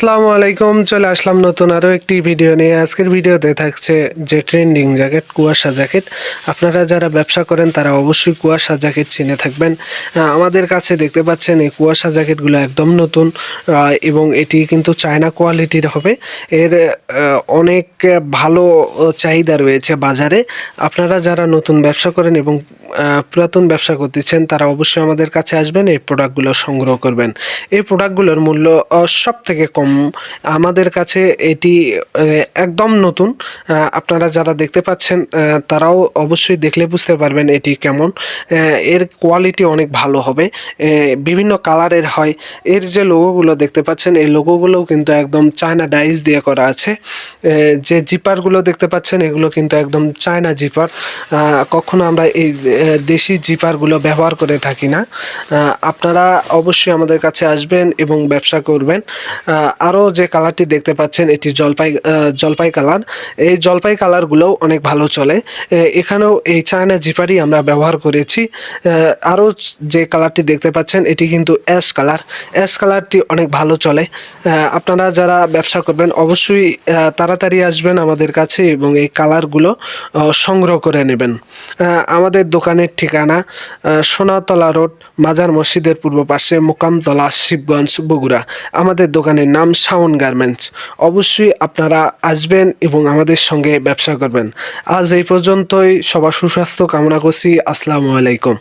আসসালামু আলাইকুম। চলে আসলাম নতুন আরও একটি ভিডিও নিয়ে। আজকের ভিডিওতে থাকছে যে ট্রেন্ডিং জ্যাকেট, কুয়াশা জ্যাকেট। আপনারা যারা ব্যবসা করেন তারা অবশ্যই কুয়াশা জ্যাকেট চিনে থাকবেন। আমাদের কাছে দেখতে পাচ্ছেন এই কুয়াশা জ্যাকেটগুলো একদম নতুন এবং এটি কিন্তু চায়না কোয়ালিটির হবে। এর অনেক ভালো চাহিদা রয়েছে বাজারে। আপনারা যারা নতুন ব্যবসা করেন এবং পুরাতন ব্যবসা করতেছেন তারা অবশ্যই আমাদের কাছে আসবেন, এই প্রোডাক্টগুলো সংগ্রহ করবেন। এই প্রোডাক্টগুলোর মূল্য সব থেকে কম আমাদের কাছে। এটি একদম নতুন। আপনারা যারা দেখতে পাচ্ছেন তারাও অবশ্যই দেখলে বুঝতে পারবেন এটি কেমন। এর কোয়ালিটি অনেক ভালো হবে, বিভিন্ন কালারের হয়। এর যে লোগোগুলো দেখতে পাচ্ছেন এই লোগোগুলোও কিন্তু একদম চায়না ডাইস দিয়ে করা আছে। যে জিপারগুলো দেখতে পাচ্ছেন এগুলো কিন্তু একদম চায়না জিপার। কখনো আমরা এই দেশি জিপারগুলো ব্যবহার করে থাকি না। আপনারা অবশ্যই আমাদের কাছে আসবেন এবং ব্যবসা করবেন। আরও যে কালারটি দেখতে পাচ্ছেন এটি জলপাই কালার। এই জলপাই কালারগুলোও অনেক ভালো চলে। এখানেও এই চায়না জিপারই আমরা ব্যবহার করেছি। আরও যে কালারটি দেখতে পাচ্ছেন এটি কিন্তু অ্যাশ কালার। অ্যাশ কালারটি অনেক ভালো চলে। আপনারা যারা ব্যবসা করবেন অবশ্যই তাড়াতাড়ি আসবেন আমাদের কাছে এবং এই কালারগুলো সংগ্রহ করে নেবেন। আমাদের দোকানের ঠিকানা সোনাতলা রোড, মাজার মসজিদের পূর্ব পাশে, মোকামতলা, শিবগঞ্জ, বগুড়া। আমাদের দোকানের নাম শাওন গার্মেন্টস। অবশ্যই আপনারা আসবেন এবং আমাদের সঙ্গে ব্যবসা করবেন। আজ এই পর্যন্তই। সবার সুস্বাস্থ্য কামনা করছি। আসসালামু আলাইকুম।